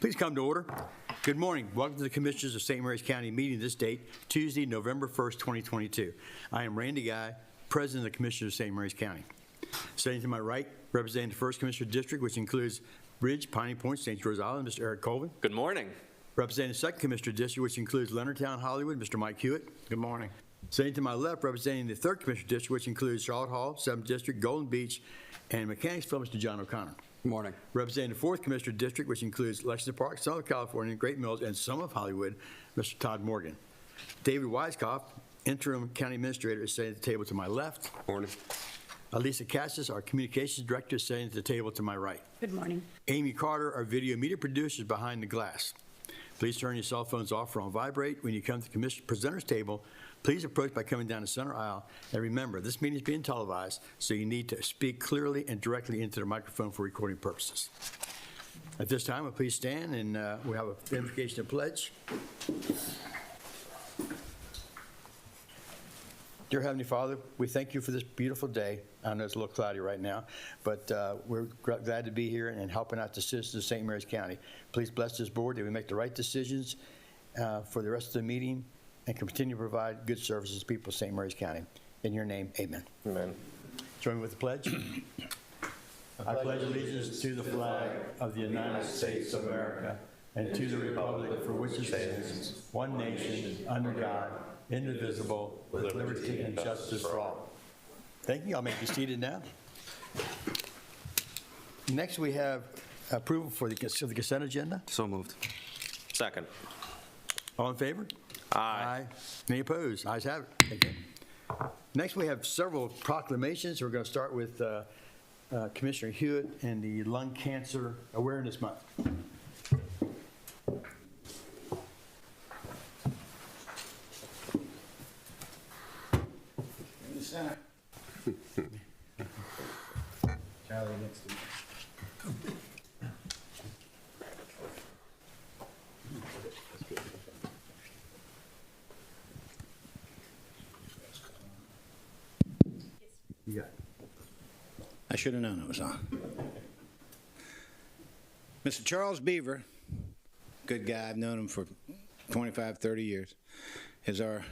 Please come to order. Good morning. Welcome to the Commissioners of St. Mary's County meeting this date, Tuesday, November 1st, 2022. I am Randy Guy, President of the Commissioners of St. Mary's County. Sitting to my right, representing the 1st Commissioner District, which includes Bridge, Piney Point, St. George Island, Mr. Eric Colvin. Good morning. Representing the 2nd Commissioner District, which includes Leonardtown, Hollywood, Mr. Mike Hewitt. Good morning. Sitting to my left, representing the 3rd Commissioner District, which includes Charlotte Hall, 7th District, Golden Beach, and Mechanicsville, Mr. John O'Connor. Good morning. Representing the 4th Commissioner District, which includes Lexington Park, Southern California, Great Mills, and some of Hollywood, Mr. Todd Morgan. David Weiskopf, Interim County Administrator, is sitting at the table to my left. Morning. Alisa Cassis, our Communications Director, is sitting at the table to my right. Good morning. Amy Carter, our Video Media Producer, is behind the glass. Please turn your cell phones off or on vibrate. When you come to the Presenter's table, please approach by coming down the center aisle. And remember, this meeting is being televised, so you need to speak clearly and directly into the microphone for recording purposes. At this time, please stand, and we have a invocation and pledge. Dear Heavenly Father, we thank you for this beautiful day. I know it's a little cloudy right now, but we're glad to be here and helping out the citizens of St. Mary's County. Please bless this board that we make the right decisions for the rest of the meeting and continue to provide good services to people of St. Mary's County. In your name, amen. Amen. Join me with the pledge. I pledge allegiance to the flag of the United States of America and to the republic for which it stands, one nation, under God, indivisible, with liberty and justice for all. Thank you. I'll make you seated now. Next, we have approval for the consent agenda. So moved. Second. All in favor? Aye. Any opposed? Ayes have it. Thank you. Next, we have several proclamations. We're going to start with Commissioner Hewitt and the Lung Cancer Awareness Month. In the center. Charlie next to me. You got it. I should have known it was on. Mr. Charles Beaver, good guy, I've known him for 25, 30 years, is our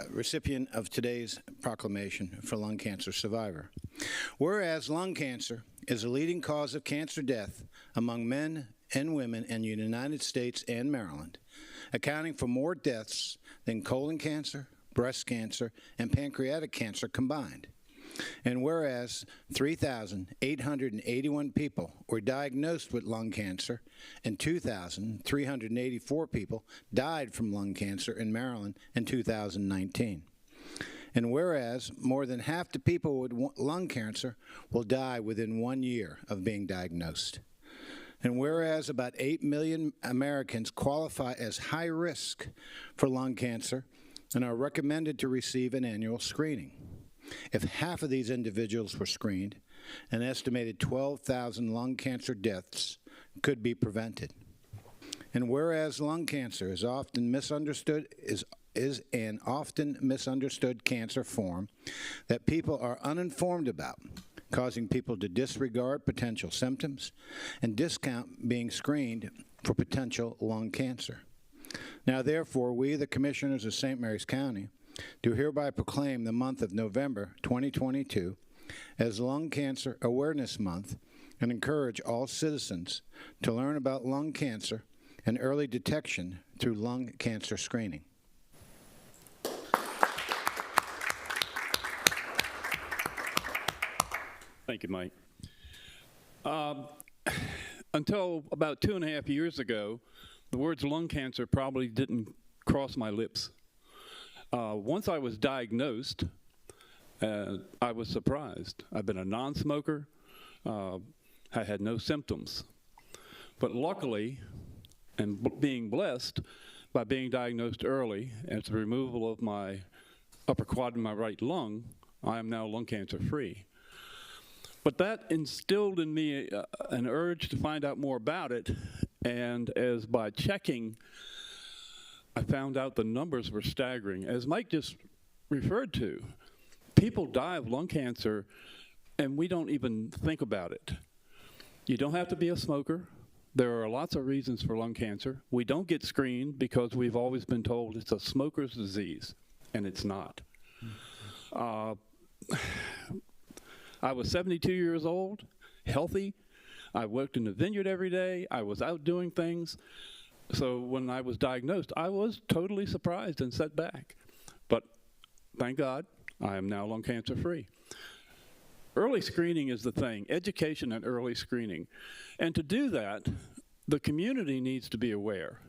recipient of today's proclamation for lung cancer survivor. Whereas lung cancer is a leading cause of cancer death among men and women in the United States and Maryland, accounting for more deaths than colon cancer, breast cancer, and pancreatic cancer combined. And whereas 3,881 people were diagnosed with lung cancer and 2,384 people died from lung cancer in Maryland in 2019. And whereas more than half the people with lung cancer will die within 1 year of being diagnosed. And whereas about 8 million Americans qualify as high risk for lung cancer and are recommended to receive an annual screening. If half of these individuals were screened, an estimated 12,000 lung cancer deaths could be prevented. And whereas lung cancer is often misunderstood, is an often misunderstood cancer form that people are uninformed about, causing people to disregard potential symptoms and discount being screened for potential lung cancer. Now, therefore, we, the Commissioners of St. Mary's County, do hereby proclaim the month of November 2022 as Lung Cancer Awareness Month and encourage all citizens to learn about lung cancer and early detection through lung cancer screening. Thank you, Mike. Until about 2.5 years ago, the words lung cancer probably didn't cross my lips. Once I was diagnosed, I was surprised. I've been a non-smoker. I had no symptoms. But luckily, and being blessed by being diagnosed early, and the removal of my upper quadrant of my right lung, I am now lung cancer free. But that instilled in me an urge to find out more about it, and as by checking, I found out the numbers were staggering. As Mike just referred to, people die of lung cancer, and we don't even think about it. You don't have to be a smoker, There are lots of reasons for lung cancer. We don't get screened because we've always been told it's a smoker's disease, and it's not. I was 72 years old, healthy. I worked in the vineyard every day. I was out doing things. So when I was diagnosed, I was totally surprised and set back. But thank God, I am now lung cancer free. Early screening is the thing, education and early screening. And to do that, the community needs to be aware.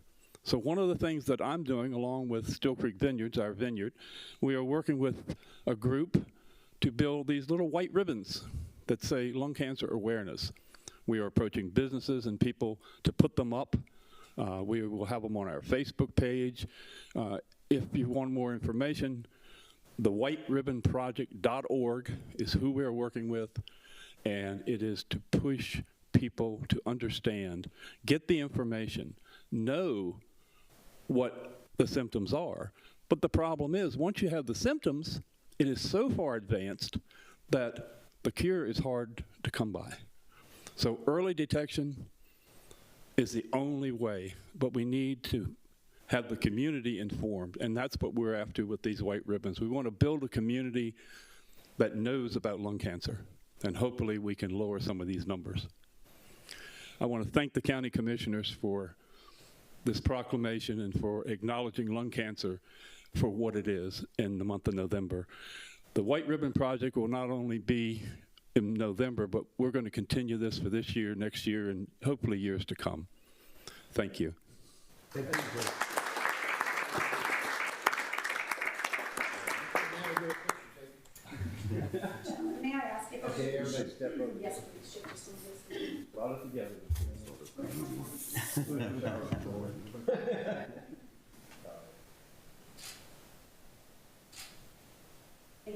So one of the things that I'm doing, along with Still Creek Vineyards, our vineyard, we are working with a group to build these little white ribbons that say lung cancer awareness. We are approaching businesses and people to put them up. We will have them on our Facebook page. If you want more information, thewhiteribonproject.org is who we're working with, and it is to push people to understand, get the information, know what the symptoms are. But the problem is, once you have the symptoms, it is so far advanced that the cure is hard to come by. So early detection is the only way, but we need to have the community informed, and that's what we're after with these white ribbons. We want to build a community that knows about lung cancer, and hopefully we can lower some of these numbers. I want to thank the county commissioners for this proclamation and for acknowledging lung cancer for what it is in the month of November. The White Ribbon Project will not only be in November, but we're going to continue this for this year, next year, and hopefully years to come. Thank you. May I ask if... Okay, everybody step over. Yes, please, shift just a little bit. Brought it together. Thank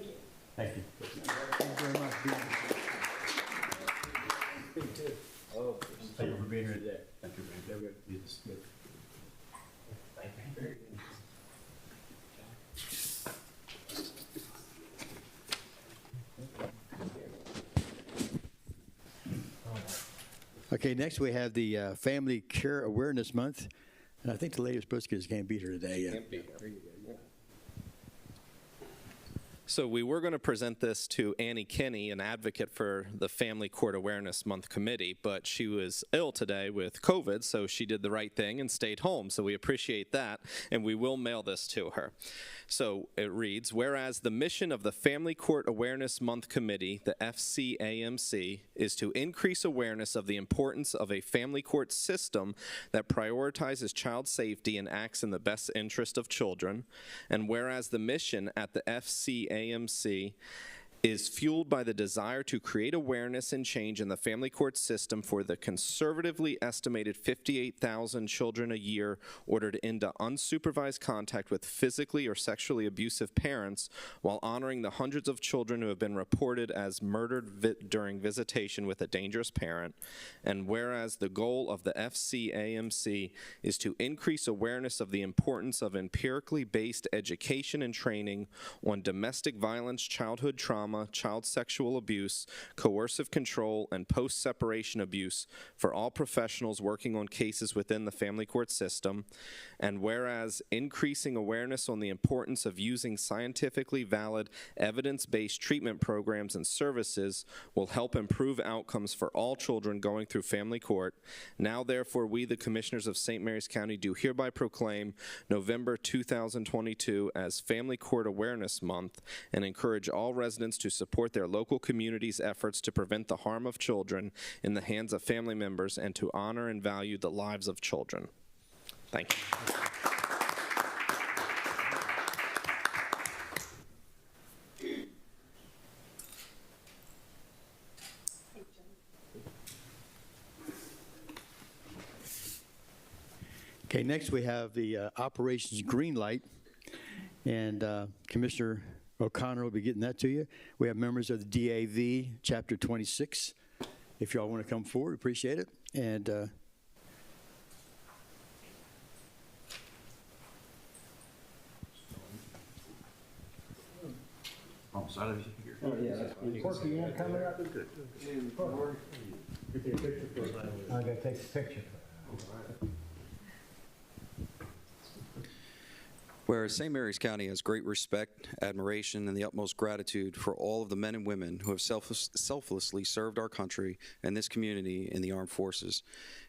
you. Thank you. Thank you very much. Thank you for being here today. Thank you. Yes, good. Okay, next we have the Family Care Awareness Month. And I think the lady was supposed to can't beat her today. So we were going to present this to Annie Kinney, an advocate for the Family Court Awareness Month Committee, but she was ill today with COVID, so she did the right thing and stayed home. So we appreciate that, and we will mail this to her. So it reads, whereas the mission of the Family Court Awareness Month Committee, the FCAMC, is to increase awareness of the importance of a family court system that prioritizes child safety and acts in the best interest of children, and whereas the mission at the FCAMC is fueled by the desire to create awareness and change in the family court system for the conservatively estimated 58,000 children a year ordered into unsupervised contact with physically or sexually abusive parents, while honoring the hundreds of children who have been reported as murdered during visitation with a dangerous parent. And whereas the goal of the FCAMC is to increase awareness of the importance of empirically based education and training on domestic violence, childhood trauma, child sexual abuse, coercive control, and post-separation abuse for all professionals working on cases within the family court system, and whereas increasing awareness on the importance of using scientifically valid, evidence-based treatment programs and services will help improve outcomes for all children going through family court, now therefore we, the Commissioners of St. Mary's County, do hereby proclaim November 2022 as Family Court Awareness Month and encourage all residents to support their local community's efforts to prevent the harm of children in the hands of family members and to honor and value the lives of children. Thank you. Okay, next we have the Operations Green Light, and Commissioner O'Connor will be getting that to you. We have members of the DAV, Chapter 26. If y'all want to come forward, appreciate it. And Corky, you want to come up? Good. I'm going to take a picture. Whereas St. Mary's County has great respect, admiration, and the utmost gratitude for all of the men and women who have selflessly served our country and this community in the armed forces.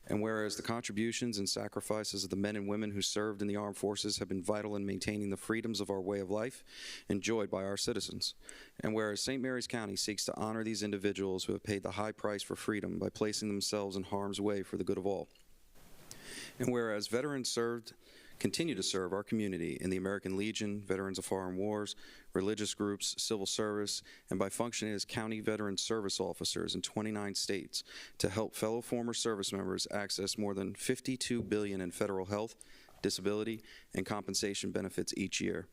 And whereas the contributions and sacrifices of the men and women who served in the armed forces have been vital in maintaining the freedoms of our way of life enjoyed by our citizens. And whereas St. Mary's County seeks to honor these individuals who have paid the high price for freedom by placing themselves in harm's way for the good of all. And whereas veterans continue to serve our community in the American Legion, Veterans of Foreign Wars, religious groups, civil service, and by functioning as county veteran service officers in 29 states to help fellow former service members access more than $52 billion in federal health, disability, and compensation benefits each year.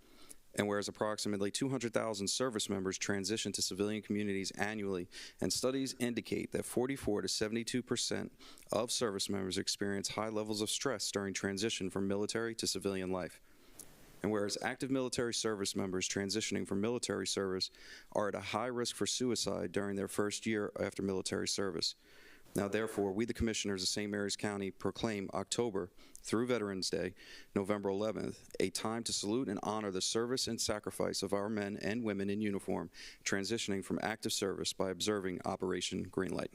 And whereas approximately 200,000 service members transition to civilian communities annually, and studies indicate that 44 to 72% of service members experience high levels of stress during transition from military to civilian life. And whereas active military service members transitioning from military service are at a high risk for suicide during their first year after military service. Now, therefore, we, the Commissioners of St. Mary's County, proclaim October through Veterans Day, November 11th, a time to salute and honor the service and sacrifice of our men and women in uniform transitioning from active service by observing Operation Greenlight.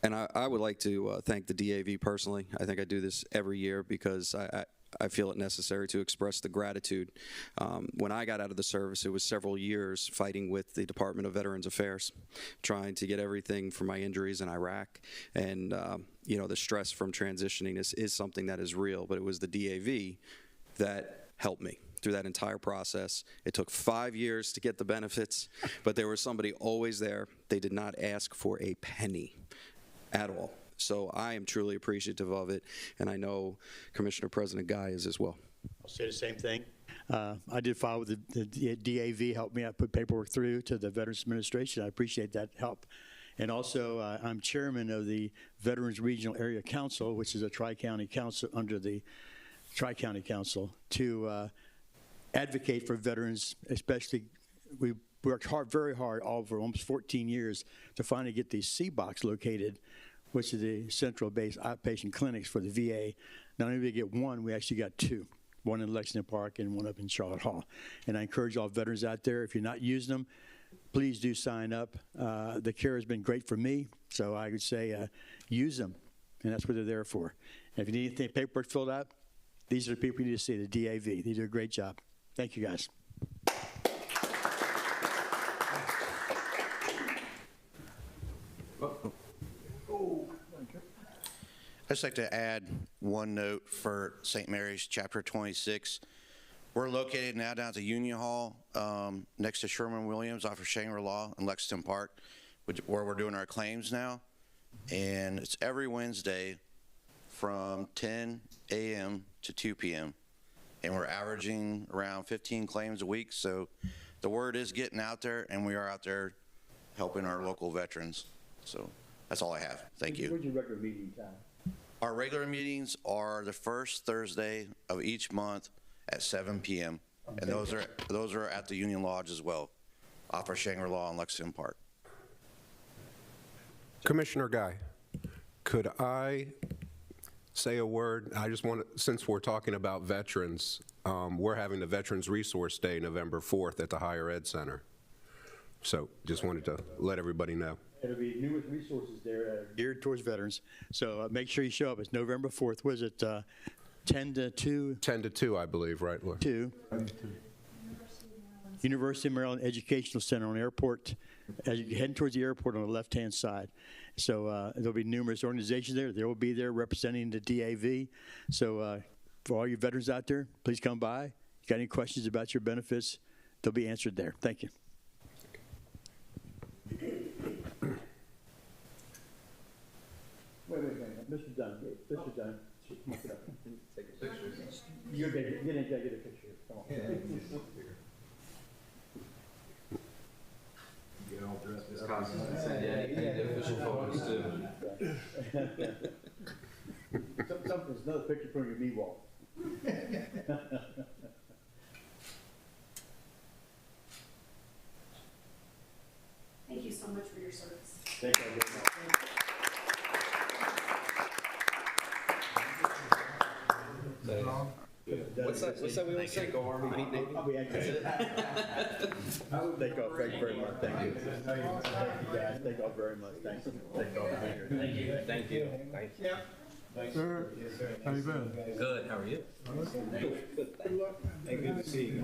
And I would like to thank the DAV personally. I think I do this every year because I feel it necessary to express the gratitude. When I got out of the service, it was several years fighting with the Department of Veterans Affairs, trying to get everything from my injuries in Iraq. And, you know, the stress from transitioning is something that is real, but it was the DAV that helped me through that entire process. It took 5 years to get the benefits, but there was somebody always there. They did not ask for a penny at all. So I am truly appreciative of it, and I know Commissioner President Guy is as well. I'll say the same thing. I did file with the DAV, helped me out, put paperwork through to the Veterans Administration. I appreciate that help. And also, I'm chairman of the Veterans Regional Area Council, which is a tri-county council under the Tri-County Council, to advocate for veterans, especially we worked very hard for almost 14 years to finally get the CBOCs located, which is the Central Base Outpatient Clinics for the VA. Not only did we get one, we actually got two, one in Lexington Park and one up in Charlotte Hall. And I encourage all veterans out there, if you're not using them, please do sign up. The care has been great for me, so I would say use them, and that's what they're there for. And if you need anything paperwork filled out, these are the people you need to see, the DAV. They do a great job. Thank you, guys. I'd just like to add one note for St. Mary's Chapter 26. We're located now down at the Union Hall next to Sherman-Williams off of Shangri-La in Lexington Park, where we're doing our claims now. And it's every Wednesday from 10 a.m. to 2 p.m. And we're averaging around 15 claims a week. So the word is getting out there, and we are out there helping our local veterans. So that's all I have. Thank you. Where's your regular meeting time? Our regular meetings are the first Thursday of each month at 7 p.m. And those are at the Union Lodge as well, off of Shangri-La in Lexington Park. Commissioner Guy, could I say a word? I just want to, since we're talking about veterans, we're having the Veterans Resource Day November 4th at the Higher Ed Center. So just wanted to let everybody know. There'll be numerous resources there geared towards veterans. So make sure you show up. It's November 4th. Was it 10 to 2? 10 to 2, I believe, right, Laura? 2. University of Maryland Educational Center on airport, as you're heading towards the airport on the left-hand side. So there'll be numerous organizations there. They will be there representing the DAV. So for all you veterans out there, please come by. You got any questions about your benefits, they'll be answered there. Thank you. Wait, Mr. Dunn, Mr. Dunn, come up. Take a picture. You're going to get a picture. Come on. Get all dressed as costumes and say, yeah, the official photos too. Something's another picture from your knee wall. Thank you so much for your service. Thank you very much. What's that we want to say? Take off, thank you very much, thank you. Thank you, guys, take off very much, thank you. Take off. Thank you. Thank you. Thank you. Sir, how you been? Good, how are you? Hey, good to see you.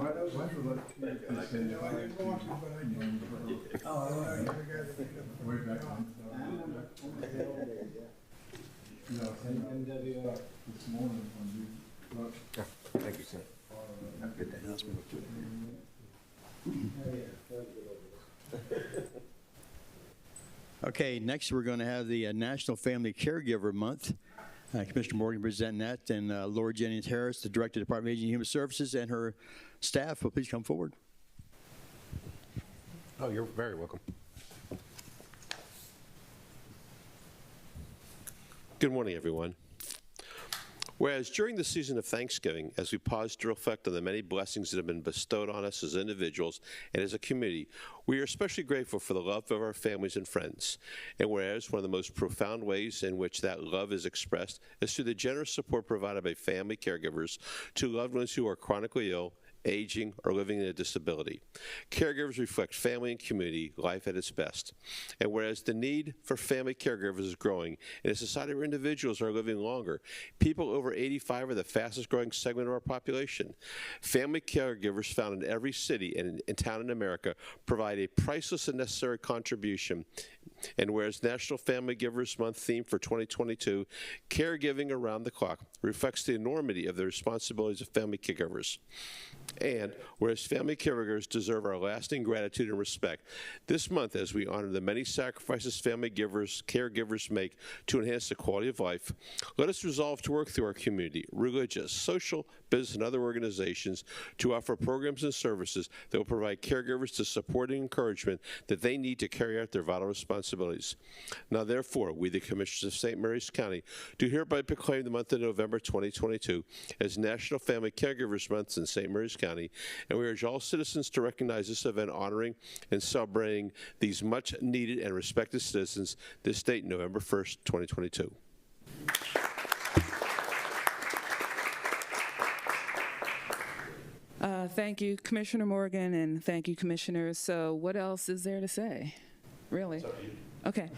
Thank you, sir. Okay, next we're going to have the National Family Caregiver Month. Commissioner Morgan presenting that, and Laura Jennings Harris, the Director of the Department of Aging and Human Services, and her staff will please come forward. Oh, you're very welcome. Good morning, everyone. Whereas during the season of Thanksgiving, as we pause to reflect on the many blessings that have been bestowed on us as individuals and as a community, we are especially grateful for the love of our families and friends. And whereas one of the most profound ways in which that love is expressed is through the generous support provided by family caregivers to loved ones who are chronically ill, aging, or living in a disability. Caregivers reflect family and community life at its best. And whereas the need for family caregivers is growing in a society where individuals are living longer, people over 85 are the fastest growing segment of our population. Family caregivers found in every city and town in America provide a priceless and necessary contribution. And whereas National Family Givers Month theme for 2022, caregiving around the clock, reflects the enormity of the responsibilities of family caregivers. And whereas family caregivers deserve our lasting gratitude and respect, this month as we honor the many sacrifices family caregivers make to enhance the quality of life, let us resolve to work through our community, religious, social, business, and other organizations to offer programs and services that will provide caregivers the support and encouragement that they need to carry out their vital responsibilities. Now, therefore, we, the Commissioners of St. Mary's County, do hereby proclaim the month of November 2022 as National Family Caregivers Month in St. Mary's County, and we urge all citizens to recognize this event honoring and celebrating these much needed and respected citizens this date, November 1st, 2022. Thank you, Commissioner Morgan, and thank you, Commissioners. So what else is there to say? Really? Okay.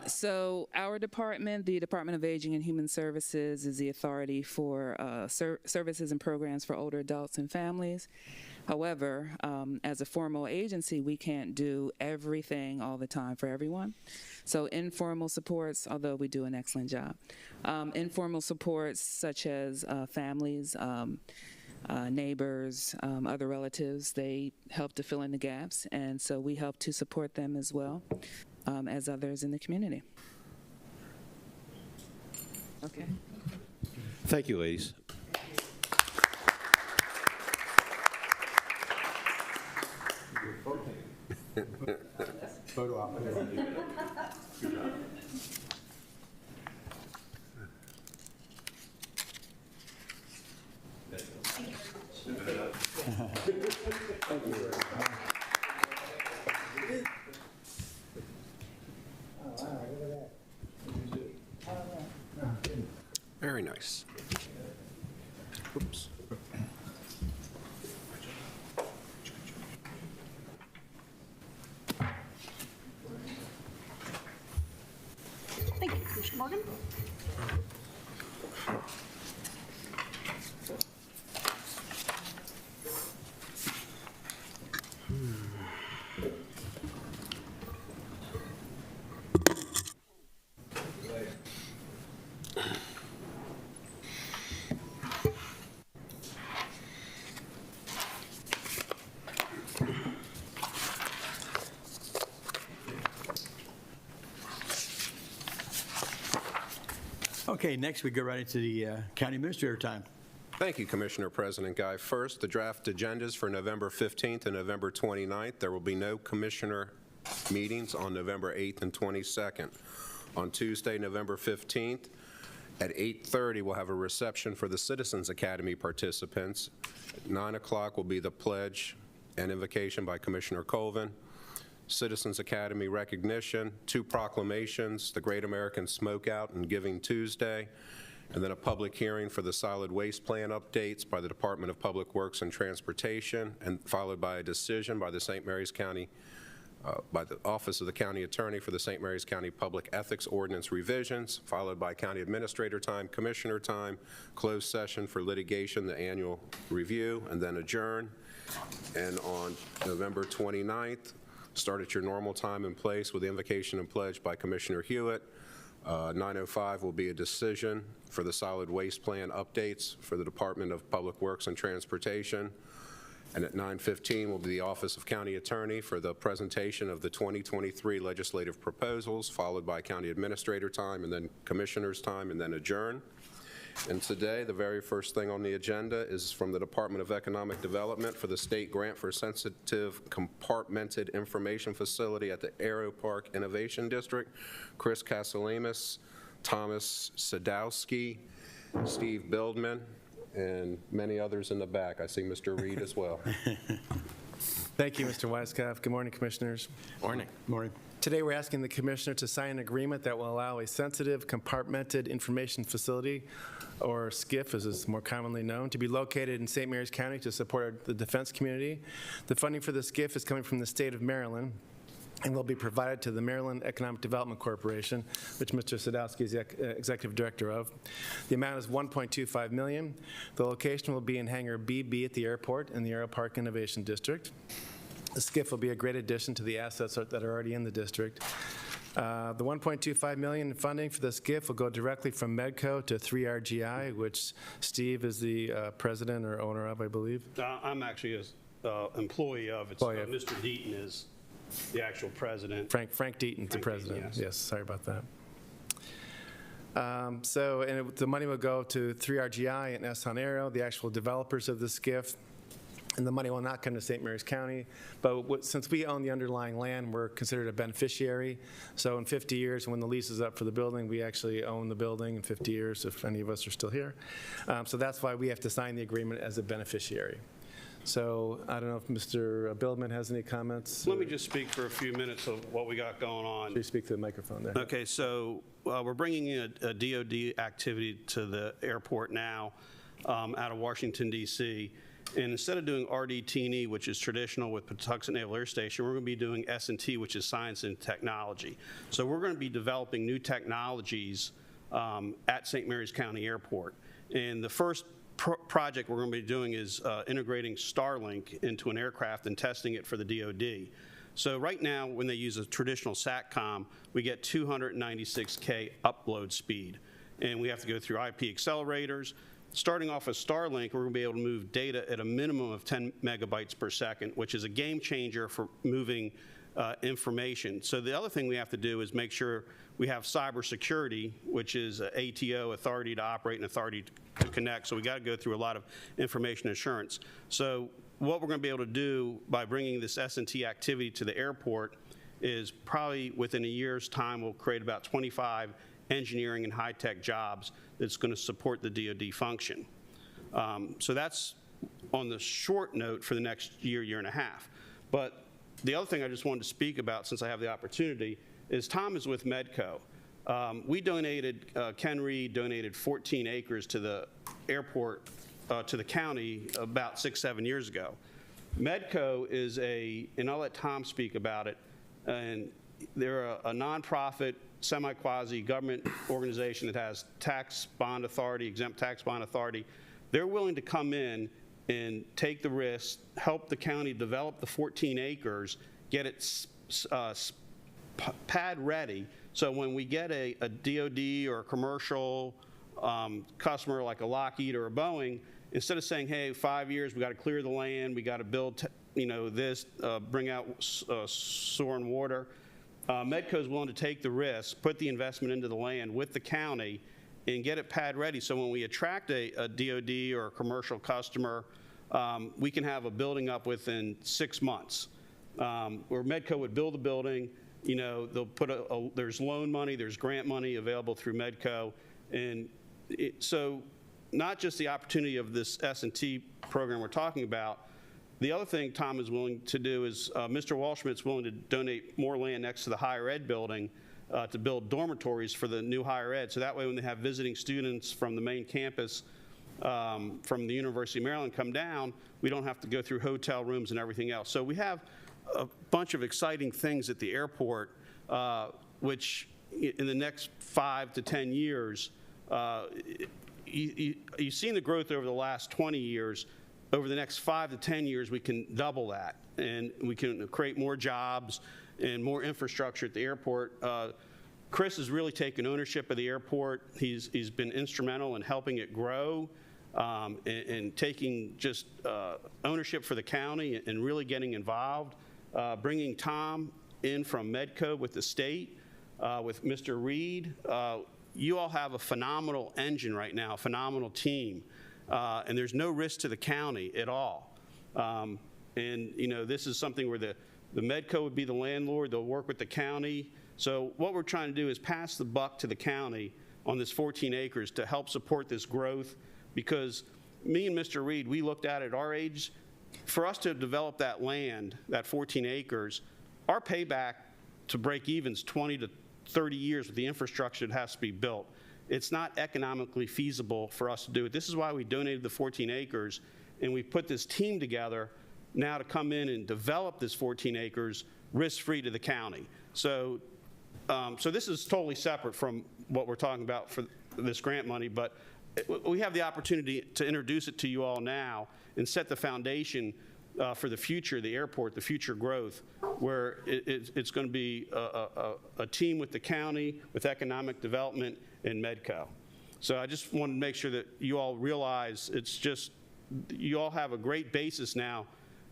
So our department, the Department of Aging and Human Services, is the authority for services and programs for older adults and families. However, as a formal agency, we can't do everything all the time for everyone. So informal supports, although we do an excellent job, informal supports such as families, neighbors, other relatives, they help to fill in the gaps, and so we help to support them as well as others in the community. Okay. Thank you, ladies. Photo op. Very nice. Oops. Thank you, Commissioner Morgan. Okay, next we go right into the county administrator time. Thank you, Commissioner President Guy. First, the draft agendas for November 15th and November 29th. There will be no commissioner meetings on November 8th and 22nd. On Tuesday, November 15th, at 8:30, we'll have a reception for the Citizens Academy participants. At 9 o'clock will be the pledge and invocation by Commissioner Colvin. Citizens Academy recognition, 2 proclamations, the Great American Smokeout and Giving Tuesday, And then a public hearing for the solid waste plan updates by the Department of Public Works and Transportation, and followed by a decision by the St. Mary's County, by the Office of the County Attorney for the St. Mary's County Public Ethics Ordinance revisions, followed by County Administrator time, Commissioner time, closed session for litigation, the annual review, and then adjourn. And on November 29th, start at your normal time and place with invocation and pledge by Commissioner Hewitt. 9:05 will be a decision for the solid waste plan updates for the Department of Public Works and Transportation. And at 9:15 will be the Office of County Attorney for the presentation of the 2023 legislative proposals, followed by County Administrator time, and then Commissioner's time, and then adjourn. And today, the very first thing on the agenda is from the Department of Economic Development for the state grant for sensitive compartmented information facility at the Aero Park Innovation District. Chris Kasalamis, Thomas Sadowski, Steve Bildman, and many others in the back. I see Mr. Reed as well. Thank you, Mr. Weiskopf. Good morning, Commissioners. Morning. Morning. Today, we're asking the Commissioner to sign an agreement that will allow a sensitive compartmented information facility, or SCIF as is more commonly known, to be located in St. Mary's County to support the defense community. The funding for the SCIF is coming from the state of Maryland and will be provided to the Maryland Economic Development Corporation, which Mr. Sadowski is the executive director of. The amount is $1.25 million. The location will be in Hangar BB at the airport in the Aero Park Innovation District. The SCIF will be a great addition to the assets that are already in the district. The $1.25 million in funding for the SCIF will go directly from Medco to 3RGI, which Steve is the president or owner of, I believe. I'm actually an employee of it. Mr. Deaton is the actual president. Frank Deaton, the president. Yes, sorry about that. The money will go to 3RGI and Eston Aero, the actual developers of the SCIF. And the money will not come to St. Mary's County. But since we own the underlying land, we're considered a beneficiary. So in 50 years, when the lease is up for the building, we actually own the building in 50 years, if any of us are still here. So that's why we have to sign the agreement as a beneficiary. So I don't know if Mr. Bildman has any comments. Let me just speak for a few minutes of what we got going on. Please speak to the microphone there. Okay, so we're bringing in a DOD activity to the airport now out of Washington, D.C., and instead of doing RDT&E, which is traditional with Patuxent Naval Air Station, we're going to be doing S&T, which is science and technology. So we're going to be developing new technologies at St. Mary's County Airport. And the first project we're going to be doing is integrating Starlink into an aircraft and testing it for the DoD. So right now, when they use a traditional SATCOM, we get 296K upload speed. And we have to go through IP accelerators. Starting off with Starlink, we're going to be able to move data at a minimum of 10 megabytes per second, which is a game changer for moving information. So the other thing we have to do is make sure we have cybersecurity, which is ATO, authority to operate and authority to connect. So we got to go through a lot of information assurance. So what we're going to be able to do by bringing this S&T activity to the airport is probably within a year's time, we'll create about 25 engineering and high-tech jobs that's going to support the DoD function. So that's on the short note for the next year, year and a half. But the other thing I just wanted to speak about, since I have the opportunity, is Tom is with Medco. We donated, Ken Reed donated 14 acres to the airport, to the county about 6-7 years ago. Medco is and I'll let Tom speak about it, and they're a nonprofit, semi-quasi government organization that has tax bond authority, exempt tax bond authority. They're willing to come in and take the risk, help the county develop the 14 acres, get it pad ready, so when we get a DoD or a commercial customer like a Lockheed or a Boeing, instead of saying, hey, 5 years, we got to clear the land, we got to build, this, bring out sewer and water, Medco is willing to take the risk, put the investment into the land with the county, and get it pad ready. So when we attract a DoD or a commercial customer, we can have a building up within 6 months. Where Medco would build a building, they'll put there's loan money, there's grant money available through Medco, and so not just the opportunity of this S&T program we're talking about. The other thing Tom is willing to do is Mr. Walschmidt's willing to donate more land next to the higher ed building to build dormitories for the new higher ed. So that way when they have visiting students from the main campus from the University of Maryland come down, we don't have to go through hotel rooms and everything else. So we have a bunch of exciting things at the airport, which in the next 5 to 10 years, you've seen the growth over the last 20 years. Over the next 5 to 10 years, we can double that, and we can create more jobs and more infrastructure at the airport. Chris has really taken ownership of the airport. He's been instrumental in helping it grow and taking just ownership for the county and really getting involved. Bringing Tom in from Medco with the state, with Mr. Reed. You all have a phenomenal engine right now, a phenomenal team, and there's no risk to the county at all. And you know, this is something where the Medco would be the landlord. They'll work with the county. So what we're trying to do is pass the buck to the county on this 14 acres to help support this growth, because me and Mr. Reed, we looked at it at our age. For us to develop that land, that 14 acres, our payback to break even is 20 to 30 years with the infrastructure that has to be built. It's not economically feasible for us to do it. This is why we donated the 14 acres, and we put this team together now to come in and develop this 14 acres risk-free to the county. So, so this is totally separate from what we're talking about for this grant money, but we have the opportunity to introduce it to you all now and set the foundation for the future of the airport, the future growth, where it's going to be a team with the county, with economic development, and Medco. So I just wanted to make sure that you all realize it's just, you all have a great basis now.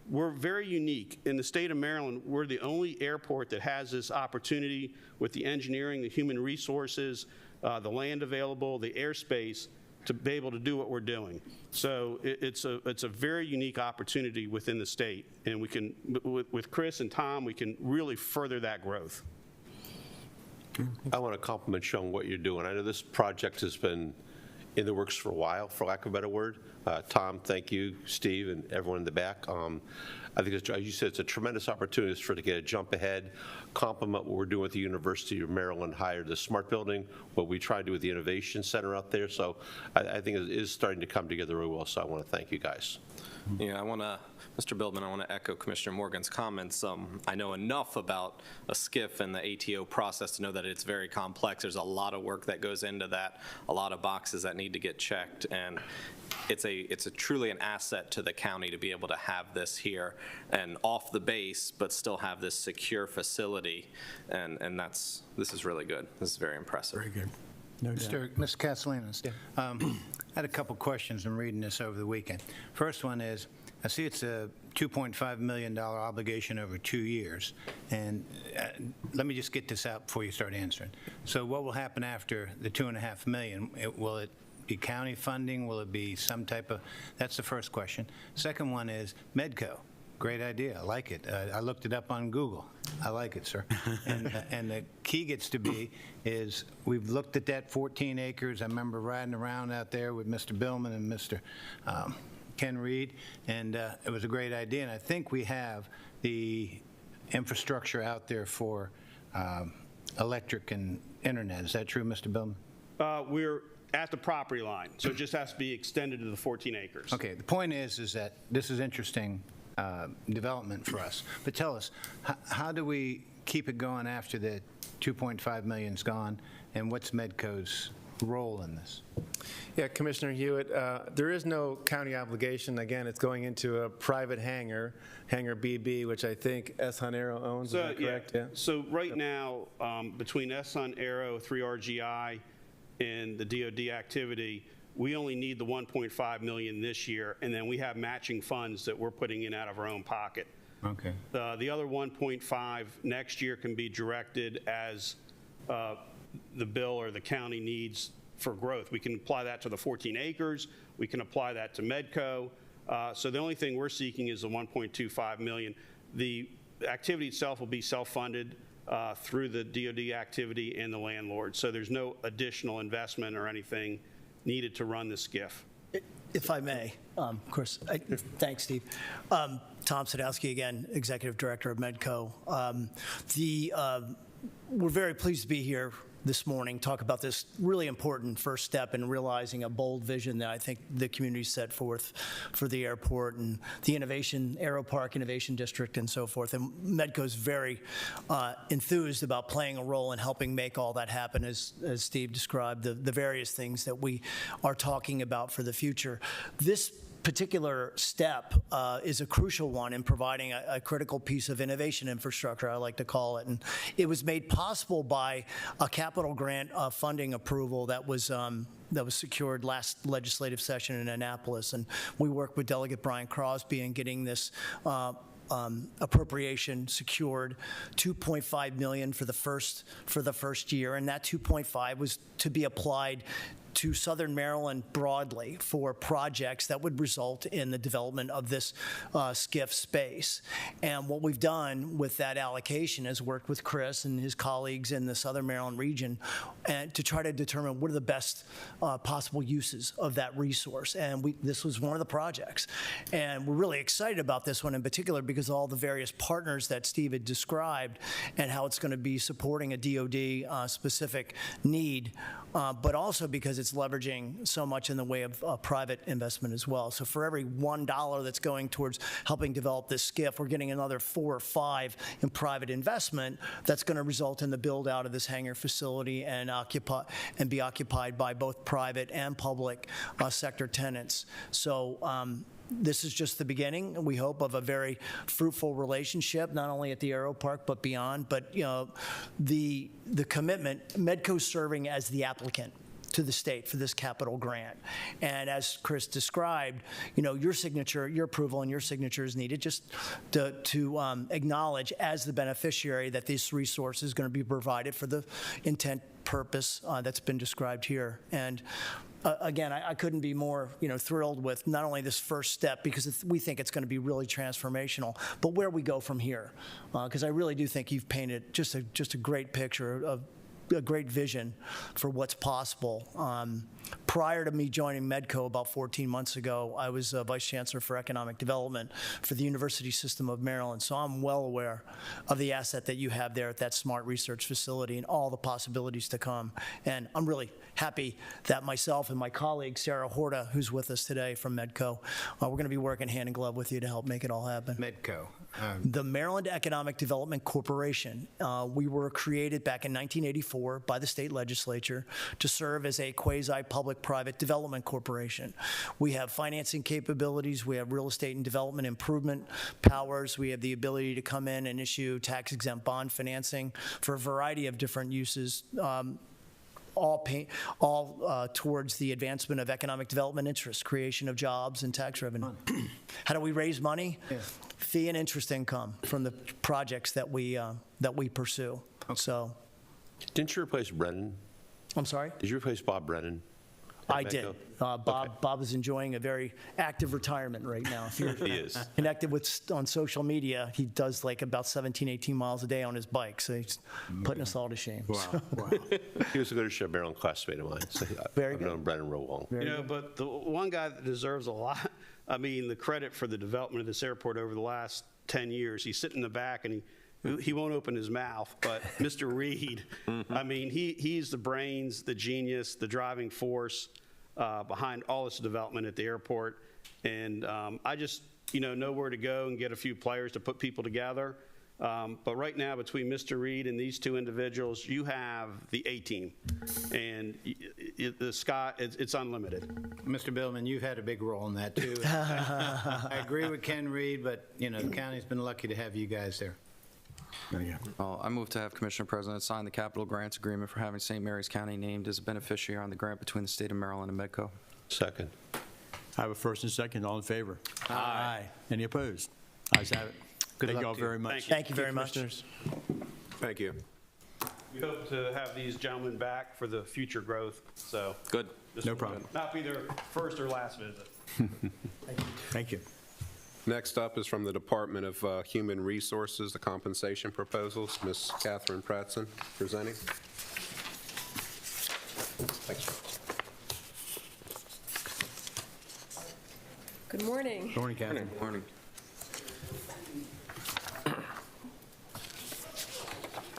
We're very unique. In the state of Maryland, we're the only airport that has this opportunity with the engineering, the human resources, the land available, the airspace, to be able to do what we're doing. So it's a very unique opportunity within the state, and we can, with Chris and Tom, we can really further that growth. I want to compliment you on what you're doing. I know this project has been in the works for a while, for lack of a better word. Tom, thank you, Steve, and everyone in the back. I think, as you said, it's a tremendous opportunity for to get a jump ahead, complement what we're doing with the University of Maryland, hire the Smart Building, what we try to do with the Innovation Center out there. So I think it is starting to come together really well, so I want to thank you guys. Yeah, I want to, Mr. Bildman, I want to echo Commissioner Morgan's comments. I know enough about a SCIF and the ATO process to know that it's very complex. There's a lot of work that goes into that, a lot of boxes that need to get checked, and it's a truly an asset to the county to be able to have this here and off the base, but still have this secure facility, and this is really good. This is very impressive. Very good. No doubt. Mr. Castellanos, I had a couple questions in reading this over the weekend. First one is, I see it's a $2.5 million obligation over 2 years, and let me just get this out before you start answering. So what will happen after the $2.5 million? Will it be county funding? Will it be some type of, that's the first question. Second one is Medco. Great idea. I like it. I looked it up on Google. I like it, sir. And the key gets to be is we've looked at that 14 acres. I remember riding around out there with Mr. Billman and Mr. Ken Reed, and it was a great idea. And I think we have the infrastructure out there for electric and internet. Is that true, Mr. Billman? We're at the property line, so it just has to be extended to the 14 acres. Okay. The point is that this is interesting development for us. But tell us, how do we keep it going after the $2.5 million's gone, and what's Medco's role in this? Yeah, Commissioner Hewitt, there is no county obligation. Again, it's going into a private hangar, Hangar BB, which I think S-Hunt Aero owns. So, is that correct? Yeah. So right now, between S-Hunt Aero, 3RGI, and the DoD activity, we only need the $1.5 million this year, and then we have matching funds that we're putting in out of our own pocket. Okay. The other 1.5 next year can be directed as the bill or the county needs for growth. We can apply that to the 14 acres. We can apply that to Medco. So the only thing we're seeking is the $1.25 million. The activity itself will be self-funded through the DoD activity and the landlord. So there's no additional investment or anything needed to run the SCIF. If I may, of course, thanks, Steve. Tom Sadowski again, Executive Director of Medco. we're very pleased to be here this morning, talk about this really important first step in realizing a bold vision that I think the community set forth for the airport and the Aero Park Innovation District and so forth. And Medco's very enthused about playing a role in helping make all that happen, as Steve described, the various things that we are talking about for the future. This particular step is a crucial one in providing a critical piece of innovation infrastructure, I like to call it. And it was made possible by a capital grant funding approval that was secured last legislative session in Annapolis. And we worked with Delegate Brian Crosby in getting this appropriation secured, $2.5 million for the first year, and that 2.5 was to be applied to Southern Maryland broadly for projects that would result in the development of this SCIF space. And what we've done with that allocation is worked with Chris and his colleagues in the Southern Maryland region and to try to determine what are the best possible uses of that resource. And this was one of the projects. And we're really excited about this one in particular because of all the various partners that Steve had described and how it's going to be supporting a DoD specific need, but also because it's leveraging so much in the way of private investment as well. So for every $1 that's going towards helping develop this SCIF, we're getting another 4 or 5 in private investment that's going to result in the build out of this hangar facility and be occupied by both private and public sector tenants. So this is just the beginning, we hope, of a very fruitful relationship, not only at the Aero Park but beyond. But the commitment, Medco serving as the applicant to the state for this capital grant. And as Chris described, your signature, your approval and your signature is needed just to acknowledge as the beneficiary that this resource is going to be provided for the intent purpose that's been described here. And again, I couldn't be more, thrilled with not only this first step because we think it's going to be really transformational, but where we go from here. Because I really do think you've painted just a great picture of a great vision for what's possible. Prior to me joining Medco about 14 months ago, I was Vice Chancellor for Economic Development for the University System of Maryland, so I'm well aware of the asset that you have there at that smart research facility and all the possibilities to come. And I'm really happy that myself and my colleague, Sarah Horta, who's with us today from Medco, we're going to be working hand in glove with you to help make it all happen. Medco. The Maryland Economic Development Corporation. We were created back in 1984 by the state legislature to serve as a quasi-public-private development corporation. We have financing capabilities. We have real estate and development improvement powers. We have the ability to come in and issue tax-exempt bond financing for a variety of different uses, all towards the advancement of economic development interests, creation of jobs, and tax revenue. How do we raise money? Yeah. Fee and interest income from the projects that we pursue. Okay. So, didn't you replace Brennan? I'm sorry? Did you replace Bob Brennan? I did. Bob is enjoying a very active retirement right now. If you're he is. Connected on social media, he does like about 17, 18 miles a day on his bike, so he's putting us all to shame. Wow. Wow. He was a good Maryland classmate of mine. So I've known Brennan real long. But the one guy that deserves a lot, the credit for the development of this airport over the last 10 years, he's sitting in the back and he won't open his mouth, but Mr. Reed, he's the brains, the genius, the driving force behind all this development at the airport. And I just, know where to go and get a few players to put people together. But right now, between Mr. Reed and these two individuals, you have the A-team. And the sky, it's unlimited. Mr. Billman, you've had a big role in that, too. I agree with Ken Reed, but, the county's been lucky to have you guys there. Well, I move to have Commissioner President sign the capital grants agreement for having St. Mary's County named as a beneficiary on the grant between the state of Maryland and Medco. Second. I have a first and second. All in favor? Aye. Any opposed? Ayes have it. Thank you all very much. Thank you very much. Thank you. We hope to have these gentlemen back for the future growth. So good. No problem. Not be their first or last visit. Thank you. Next up is from the Department of Human Resources, the compensation proposals. Ms. Catherine Pratzen presenting. Thanks. Good morning. Good morning, Catherine. Good morning.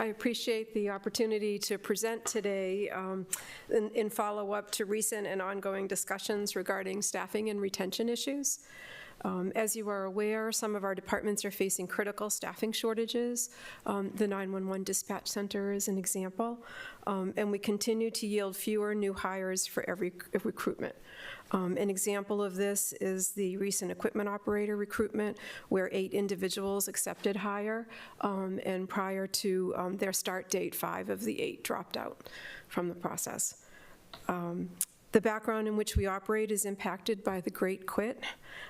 I appreciate the opportunity to present today in follow-up to recent and ongoing discussions regarding staffing and retention issues. As you are aware, some of our departments are facing critical staffing shortages. The 911 dispatch center is an example, and we continue to yield fewer new hires for every recruitment. An example of this is the recent equipment operator recruitment, where 8 individuals accepted hire, and prior to their start date, 5 of the 8 dropped out from the process. The background in which we operate is impacted by the Great Quit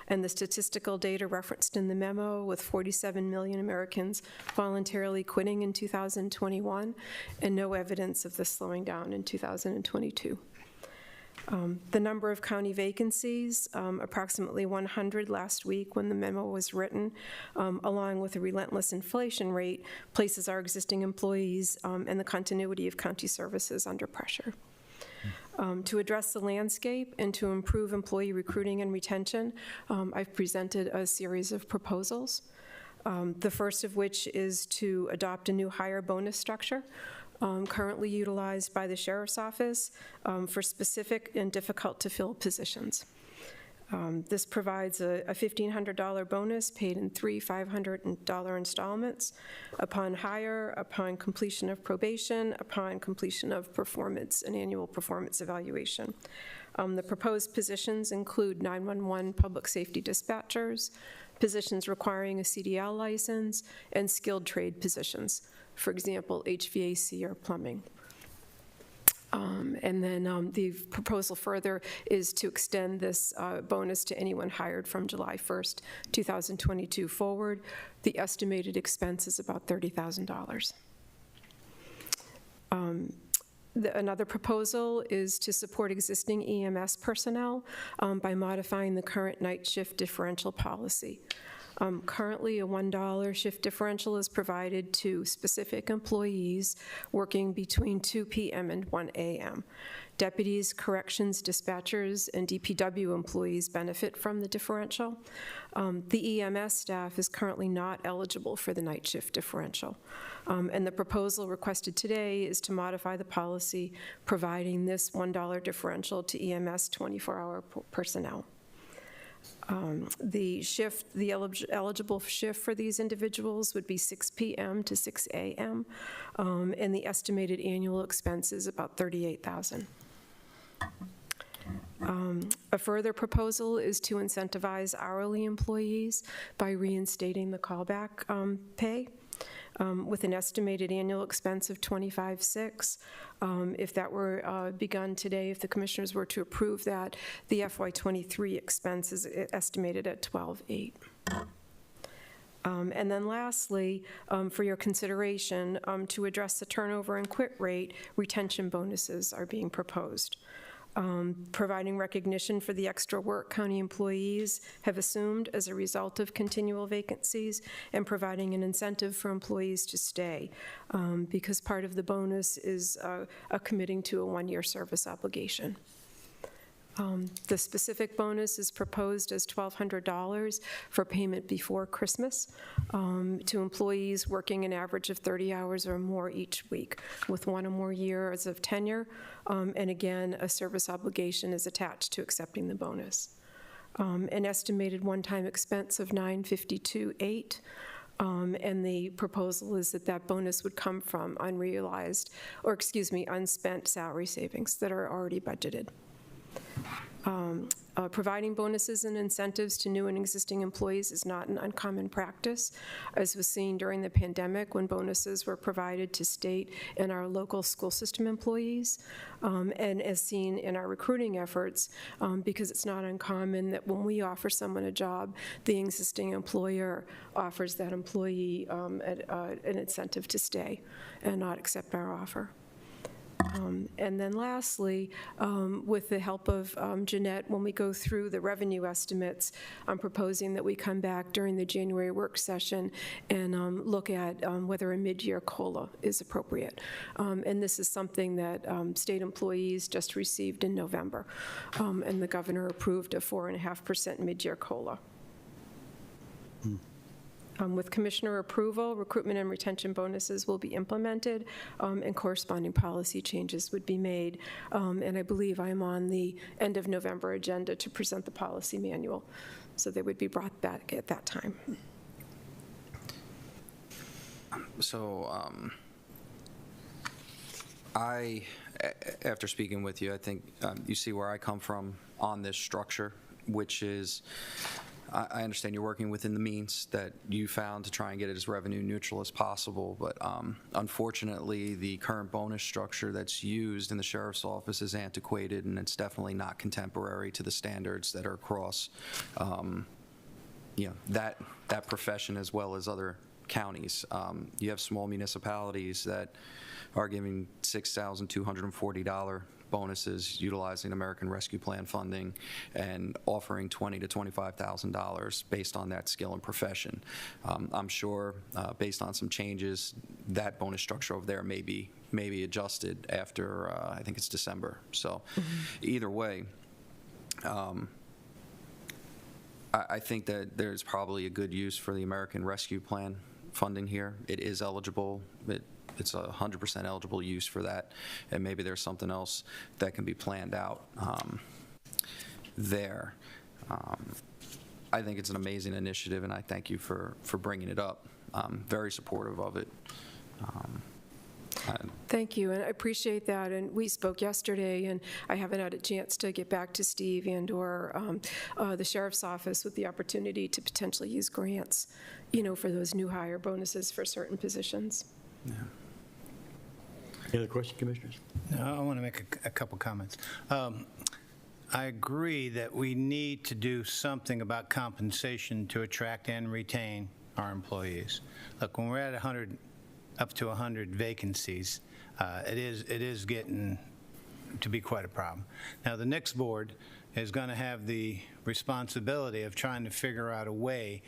and the statistical data referenced in the memo, with 47 million Americans voluntarily quitting in 2021 and no evidence of this slowing down in 2022. The number of county vacancies, approximately 100 last week when the memo was written, along with a relentless inflation rate, places our existing employees and the continuity of county services under pressure. To address the landscape and to improve employee recruiting and retention, I've presented a series of proposals. The first of which is to adopt a new hire bonus structure currently utilized by the Sheriff's Office for specific and difficult-to-fill positions. This provides a $1,500 bonus paid in 3 $500 installments upon hire, upon completion of probation, upon completion of performance, an annual performance evaluation. The proposed positions include 911 public safety dispatchers, positions requiring a CDL license, and skilled trade positions, for example, HVAC or plumbing. And then the proposal further is to extend this bonus to anyone hired from July 1st, 2022 forward. The estimated expense is about $30,000. Another proposal is to support existing EMS personnel by modifying the current night shift differential policy. Currently, a $1 shift differential is provided to specific employees working between 2 p.m. and 1 a.m. Deputies, corrections, dispatchers, and DPW employees benefit from the differential. The EMS staff is currently not eligible for the night shift differential. And the proposal requested today is to modify the policy providing this $1 differential to EMS 24-hour personnel. The eligible shift for these individuals would be 6 p.m. to 6 a.m., and the estimated annual expense is about $38,000. A further proposal is to incentivize hourly employees by reinstating the callback pay. With an estimated annual expense of $25,600. If that were begun today, if the commissioners were to approve that, the FY23 expense is estimated at $12,800. And then lastly, for your consideration, to address the turnover and quit rate, retention bonuses are being proposed. Providing recognition for the extra work county employees have assumed as a result of continual vacancies, and providing an incentive for employees to stay, because part of the bonus is committing to a 1-year service obligation. The specific bonus is proposed as $1,200 for payment before Christmas to employees working an average of 30 hours or more each week with 1 or more years of tenure. And again, a service obligation is attached to accepting the bonus. An estimated one-time expense of $952,800. And the proposal is that that bonus would come from unspent salary savings that are already budgeted. Providing bonuses and incentives to new and existing employees is not an uncommon practice, as was seen during the pandemic when bonuses were provided to state and our local school system employees, and as seen in our recruiting efforts, because it's not uncommon that when we offer someone a job, the existing employer offers that employee an incentive to stay and not accept our offer. And then lastly, with the help of Jeanette, when we go through the revenue estimates, I'm proposing that we come back during the January work session and look at whether a mid-year COLA is appropriate. And this is something that state employees just received in November, and the governor approved a 4.5% mid-year COLA. With commissioner approval, recruitment and retention bonuses will be implemented, and corresponding policy changes would be made. And I believe I'm on the end of November agenda to present the policy manual, so they would be brought back at that time. So after speaking with you, I think you see where I come from on this structure, which is, I understand you're working within the means that you found to try and get it as revenue neutral as possible, but unfortunately, the current bonus structure that's used in the sheriff's office is antiquated, and it's definitely not contemporary to the standards that are across that profession as well as other counties. You have small municipalities that are giving $6,240 bonuses utilizing American Rescue Plan funding and offering $20,000 to $25,000 based on that skill and profession. I'm sure based on some changes, that bonus structure over there may be adjusted after, I think it's December. So either way, I think that there's probably a good use for the American Rescue Plan funding here. It is eligible. It's 100% eligible use for that, and maybe there's something else that can be planned out there. I think it's an amazing initiative, and I thank you for bringing it up. I'm very supportive of it. Thank you, and I appreciate that. And we spoke yesterday, and I haven't had a chance to get back to Steve and/or the sheriff's office with the opportunity to potentially use grants, for those new hire bonuses for certain positions. Yeah. Any other questions, commissioners? No, I want to make a couple comments. I agree that we need to do something about compensation to attract and retain our employees. Look, when we're at up to 100 vacancies, it is getting to be quite a problem. Now, the next board is going to have the responsibility of trying to figure out a way,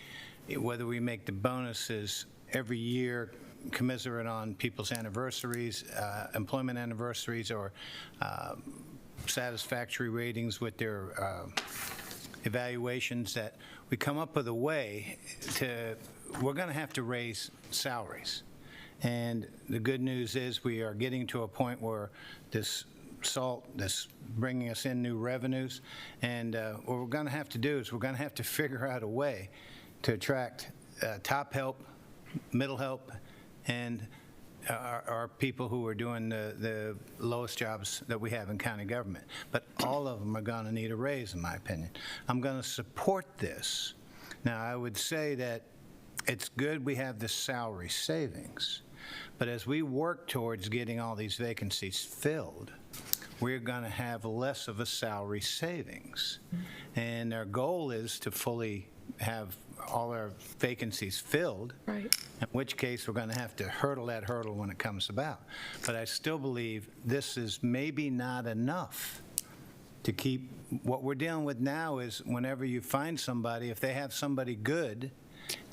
whether we make the bonuses every year commiserate on people's anniversaries, employment anniversaries, or satisfactory ratings with their evaluations, that we come up with a way we're going to have to raise salaries. And the good news is we are getting to a point where this bringing us in new revenues, and what we're going to have to do is we're going to have to figure out a way to attract top help, middle help, and our people who are doing the lowest jobs that we have in county government. But all of them are going to need a raise, in my opinion. I'm going to support this. Now, I would say that it's good we have the salary savings, but as we work towards getting all these vacancies filled, we're going to have less of a salary savings. And our goal is to fully have all our vacancies filled, right, in which case we're going to have to hurdle that hurdle when it comes about. But I still believe this is maybe not enough to keep. What we're dealing with now is whenever you find somebody, if they have somebody good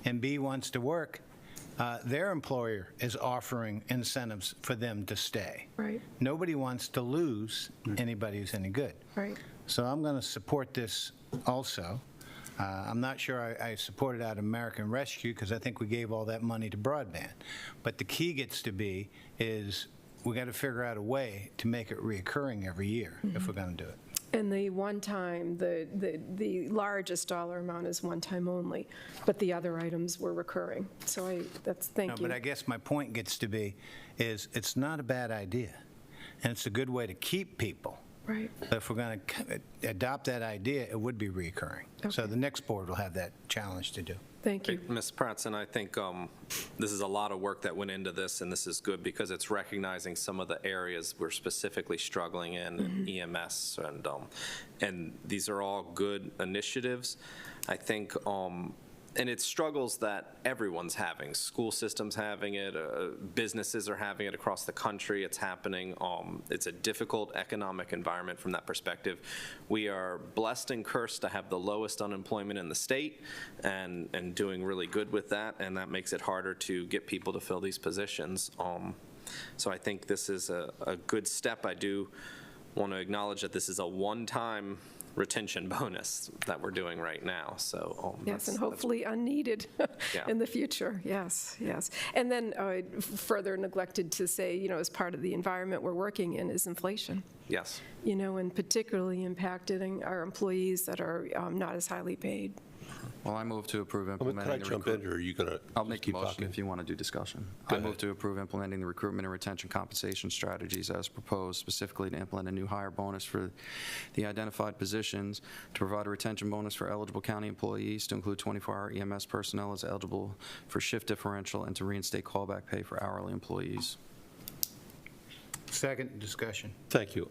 and B wants to work, their employer is offering incentives for them to stay. Right. Nobody wants to lose anybody who's any good. Right. So I'm going to support this also. I'm not sure I support it out of American Rescue because I think we gave all that money to broadband. But the key gets to be is we got to figure out a way to make it reoccurring every year if we're going to do it. And the one-time, the largest dollar amount is one-time only, but the other items were recurring. So thank you. But I guess my point gets to be is it's not a bad idea, and it's a good way to keep people. Right. But if we're going to adopt that idea, it would be recurring. Okay. So the next board will have that challenge to do. Thank you. Ms. Pratson, I think this is a lot of work that went into this, and this is good because it's recognizing some of the areas we're specifically struggling in, EMS, and these are all good initiatives. I think, and it's struggles that everyone's having. School systems having it, businesses are having it across the country. It's happening. It's a difficult economic environment from that perspective. We are blessed and cursed to have the lowest unemployment in the state and doing really good with that, and that makes it harder to get people to fill these positions. So I think this is a good step. I do want to acknowledge that this is a one-time retention bonus that we're doing right now. So Yes, and hopefully unneeded Yeah. in the future. Yes, yes. And then further neglected to say, you know, as part of the environment we're working in is inflation. yes. You know, and particularly impacting our employees that are not as highly paid. Well, I move to approve Could implementing I the jump in, or are you going to I'll make a keep motion talking? if you want to do discussion. Go I move ahead. to approve implementing the recruitment and retention compensation strategies as proposed, specifically to implement a new hire bonus for the identified positions, to provide a retention bonus for eligible county employees, to include 24-hour EMS personnel as eligible for shift differential, and to reinstate callback pay for hourly employees. Second, discussion. Thank you.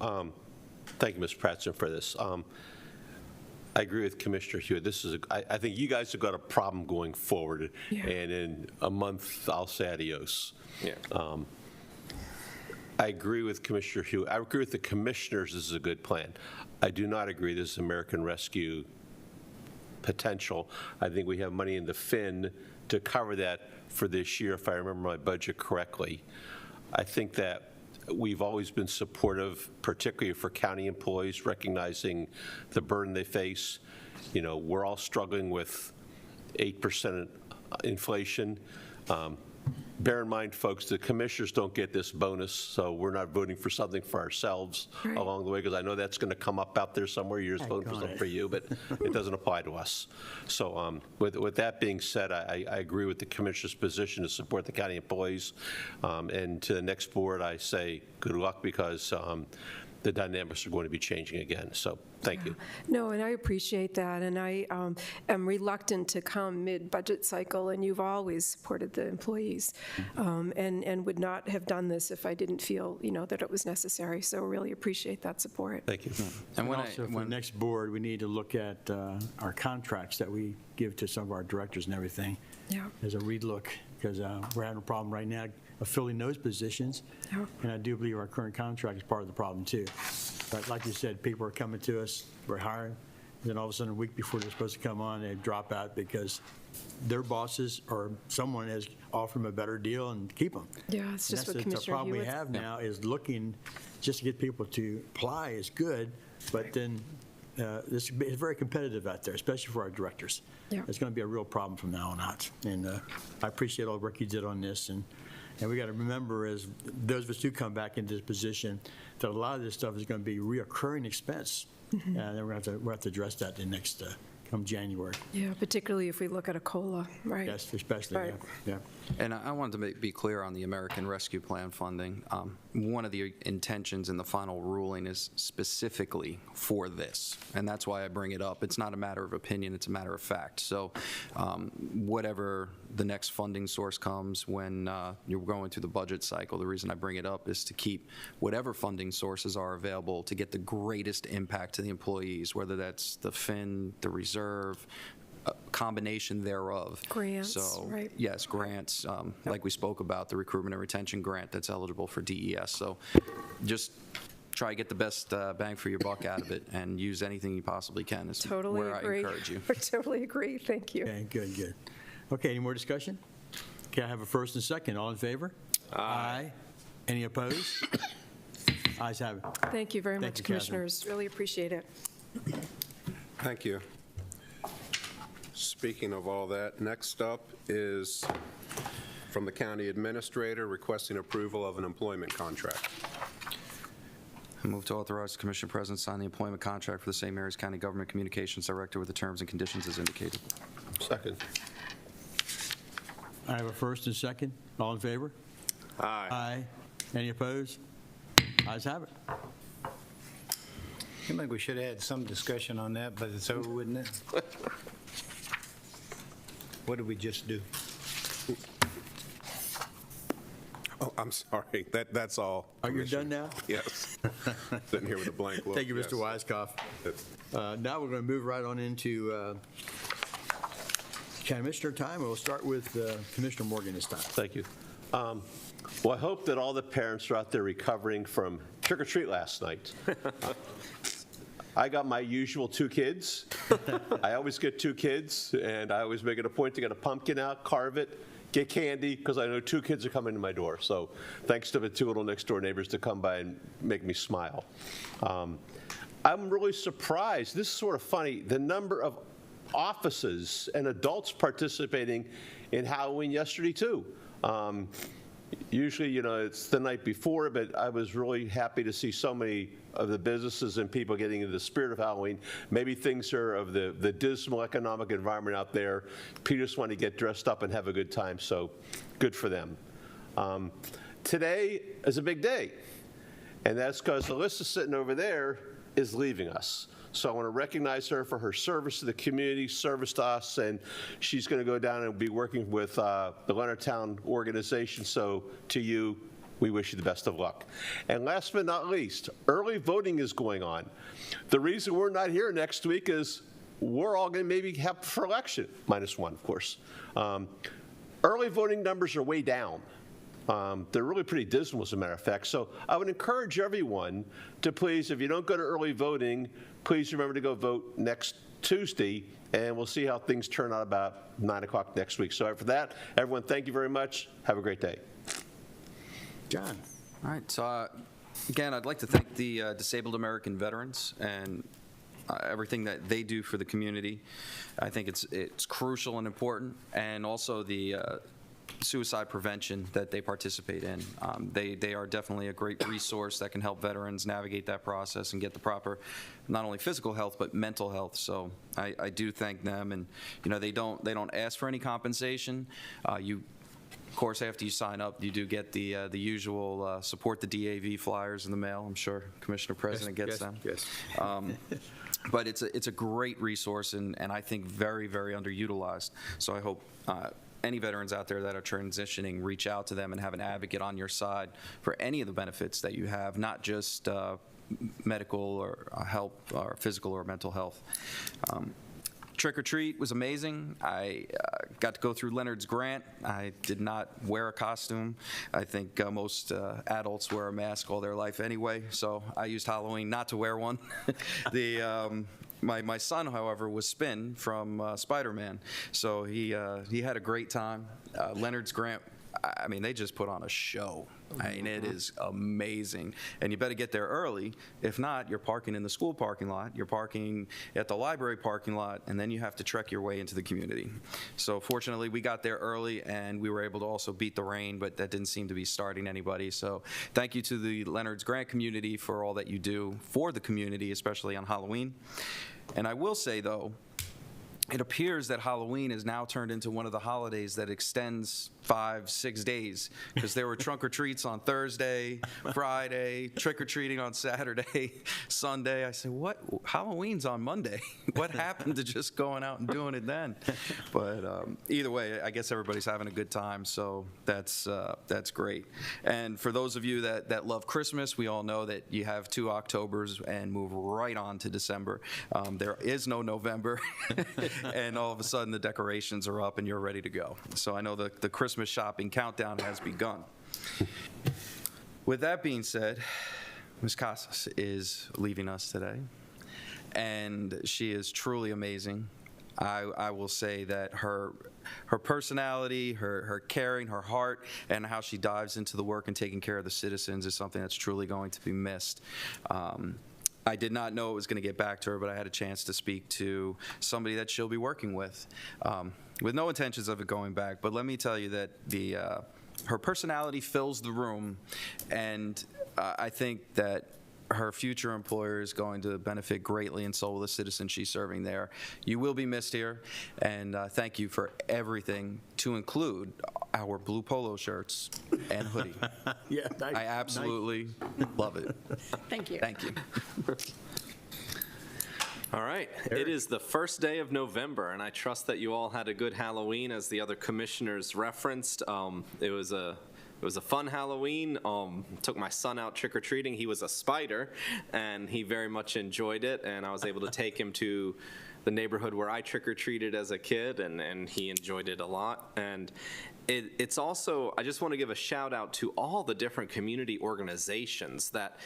Thank you, Ms. Pratzen, for this. I agree with Commissioner Hewitt. This is, I think you guys have got a problem going forward, and in a month, I'll say adios. Yeah. I agree with Commissioner Hewitt. I agree with the commissioners this is a good plan. I do not agree this is American Rescue potential. I think we have money in the FIN to cover that for this year, if I remember my budget correctly. I think that we've always been supportive, particularly for county employees, recognizing the burden they face. You know, we're all struggling with 8% inflation. Bear in mind, folks, the commissioners don't get this bonus, so we're not voting for something for ourselves along the way, because I know that's going to come up out there somewhere. You're just voting for something for you, but it doesn't apply to us. So with that being said, I agree with the commissioner's position to support the county employees. And to the next board, I say good luck, because the dynamics are going to be changing again. So thank you. No, and I appreciate that, and I am reluctant to come mid-budget cycle, and you've always supported the employees, and would not have done this if I didn't feel, you know, that it was necessary. So really appreciate that support. Thank you. And also for the next board, we need to look at our contracts that we give to some of our directors and everything. Yeah. As a relook, because we're having a problem right now of filling those positions. Yeah. And I do believe our current contract is part of the problem too. But like you said, people are coming to us, we're hiring, and then all of a sudden, a week before they're supposed to come on, they drop out because their bosses or someone has offered them a better deal and keep them. Yeah, it's just what The Commissioner problem we Hewitt. have now is looking just to get people to apply is good, but then this is very competitive out there, especially for our directors. Yeah. It's going to be a real problem from now on out. And I appreciate all the work you did on this. And we got to remember, as those of us who come back into this position, that a lot of this stuff is going to be reoccurring expense. And then we're going to have to address that in next come January. Yeah, particularly if we look at a COLA, right? Yes, especially. Right. Yeah. And I wanted to be clear on the American Rescue Plan funding. One of the intentions in the final ruling is specifically for this, and that's why I bring it up. It's not a matter of opinion, it's a matter of fact. So whatever the next funding source comes when you're going through the budget cycle, the reason I bring it up is to keep whatever funding sources are available to get the greatest impact to the employees, whether that's the FIN, the reserve, a combination thereof. Grants, so, right. Yes, grants, like we spoke about, the recruitment and retention grant that's eligible for DES. So just try to get the best bang for your buck out of it and use anything you possibly can is Totally where agree. I encourage you. I totally agree. Thank you. Okay, good, good. Okay, any more discussion? Okay, I have a first and second. All in favor? Aye. Any opposed? Ayes have it. Thank you very Thank much, you, Catherine. Commissioners. Really appreciate it. Thank you. Speaking of all that, next up is from the county administrator requesting approval of an employment contract. I move to authorize the Commissioner President to sign the employment contract for the St. Mary's County Government Communications Director with the terms and conditions as indicated. Second. I have a first and second. All in favor? Aye. Aye. Any opposed? Ayes have it. Seems like we should have had some discussion on that, but it's over, wouldn't it? What did we just do? Oh, I'm sorry. That's all. Are you Commissioner. done now? Yes. Sitting here with a blank look. Thank you, Mr. yes. Weiskopf. Now we're going to move right on into Commissioner time. We'll start with Commissioner Morgan this time. Thank you. Well, I hope that all the parents are out there recovering from trick-or-treat last night. I got my usual 2 kids. I always get 2 kids, and I always make it a point to get a pumpkin out, carve it, get candy, because I know 2 kids are coming to my door. So thanks to the 2 little next-door neighbors to come by and make me smile. I'm really surprised. This is sort of funny. The number of offices and adults participating in Halloween yesterday, too. Usually, it's the night before, but I was really happy to see so many of the businesses and people getting into the spirit of Halloween. Maybe things are of the dismal economic environment out there. People just want to get dressed up and have a good time, so good for them. Today is a big day, and that's because Alyssa sitting over there is leaving us. So I want to recognize her for her service to the community, service to us, and she's going to go down and be working with the Leonardtown organization. So to you, we wish you the best of luck. And last but not least, early voting is going on. The reason we're not here next week is we're all going to maybe have for election, -1, of course. Early voting numbers are way down. They're really pretty dismal, as a matter of fact. So I would encourage everyone to please, if you don't go to early voting, please remember to go vote next Tuesday, and we'll see how things turn out about 9 o'clock next week. So for that, everyone, thank you very much. Have a great day. John. All right. So again, I'd like to thank the Disabled American Veterans and everything that they do for the community. I think it's crucial and important, and also the suicide prevention that they participate in. They are definitely a great resource that can help veterans navigate that process and get the proper, not only physical health, but mental health. So I do thank them, and they don't ask for any compensation. Of course, after you sign up, you do get the usual support the DAV flyers in the mail. I'm sure Commissioner President gets them. Yes. But it's a great resource, and I think very, very underutilized. So I hope any veterans out there that are transitioning, reach out to them and have an advocate on your side for any of the benefits that you have, not just medical or help or physical or mental health. Trick or Treat was amazing. I got to go through Leonard's Grant. I did not wear a costume. I think most adults wear a mask all their life anyway, so I used Halloween not to wear one. My son, however, was Spin from Spider-Man, so he had a great time. Leonard's Grant, I mean, they just put on a show. I mean, it is amazing. And you better get there early. If not, you're parking in the school parking lot, you're parking at the library parking lot, and then you have to trek your way into the community. So fortunately, we got there early, and we were able to also beat the rain, but that didn't seem to be starting anybody. So thank you to the Leonard's Grant community for all that you do for the community, especially on Halloween. And I will say, though, it appears that Halloween is now turned into one of the holidays that extends 5-6 days, because there were trunk or treats on Thursday, Friday, trick or treating on Saturday, Sunday. I said, what? Halloween's on Monday. What happened to just going out and doing it then? But either way, I guess everybody's having a good time, so that's great. And for those of you that love Christmas, we all know that you have 2 Octobers and move right on to December. There is no November. And all of a sudden the decorations are up and you're ready to go. So I know the Christmas shopping countdown has begun. With that being said, Ms. Casas is leaving us today, and she is truly amazing. I will say that her personality, her caring, her heart, and how she dives into the work and taking care of the citizens is something that's truly going to be missed. I did not know it was going to get back to her, but I had a chance to speak to somebody that she'll be working with no intentions of it going back. But let me tell you that her personality fills the room, and I think that her future employer is going to benefit greatly, and so will the citizens she's serving there. You will be missed here, and thank you for everything, to include our blue polo shirts and hoodie. Yeah, nice, I absolutely love it. Thank you. Thank you. All right. It is the first day of November, and I trust that you all had a good Halloween, as the other commissioners referenced. It was a fun Halloween. Took my son out trick-or-treating. He was a spider, and he very much enjoyed it, and I was able to take him to the neighborhood where I trick-or-treated as a kid, and he enjoyed it a lot. And it's also, I just want to give a shout out to all the different community organizations that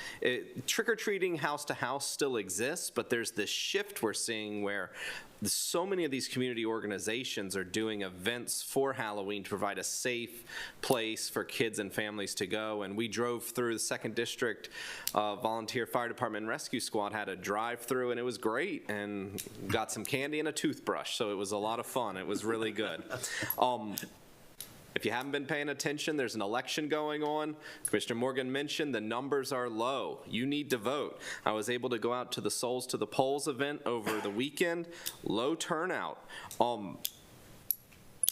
trick-or-treating house to house still exists, but there's this shift we're seeing where so many of these community organizations are doing events for Halloween to provide a safe place for kids and families to go. And we drove through the 2nd District Volunteer Fire Department and Rescue Squad had a drive-through, and it was great, and got some candy and a toothbrush, so it was a lot of fun. It was really good. If you haven't been paying attention, there's an election going on. Commissioner Morgan mentioned the numbers are low. You need to vote. I was able to go out to the Souls to the Polls event over the weekend. Low turnout.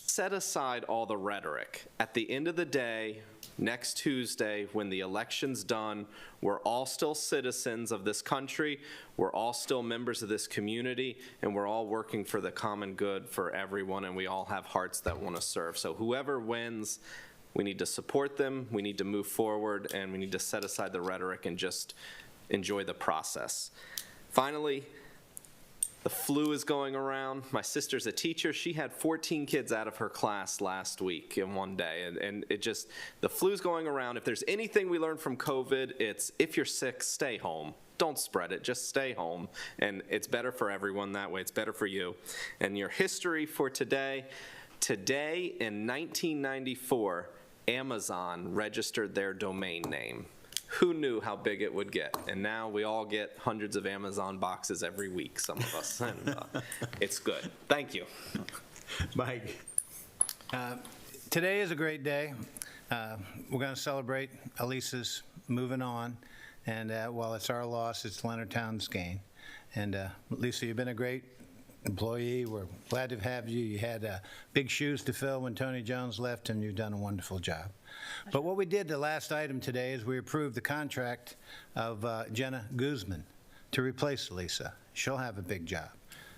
Set aside all the rhetoric. At the end of the day, next Tuesday, when the election's done, we're all still citizens of this country, we're all still members of this community, and we're all working for the common good for everyone, and we all have hearts that want to serve. So whoever wins, we need to support them, we need to move forward, and we need to set aside the rhetoric and just enjoy the process. Finally, the flu is going around. My sister's a teacher. She had 14 kids out of her class last week in one day. And it just, the flu's going around. If there's anything we learned from COVID, it's if you're sick, stay home. Don't spread it, just stay home. And it's better for everyone that way. It's better for you. And your history for today, today in 1994, Amazon registered their domain name. Who knew how big it would get? And now we all get hundreds of Amazon boxes every week, some of us, and it's good. Thank you. Mike. Today is a great day. We're going to celebrate Elisa's moving on, and while it's our loss, it's Leonardtown's gain. And Lisa, you've been a great employee. We're glad to have you. You had big shoes to fill when Tony Jones left, and you've done a wonderful job. But what we did, the last item today, is we approved the contract of Jenna Guzman to replace Lisa. She'll have a big job.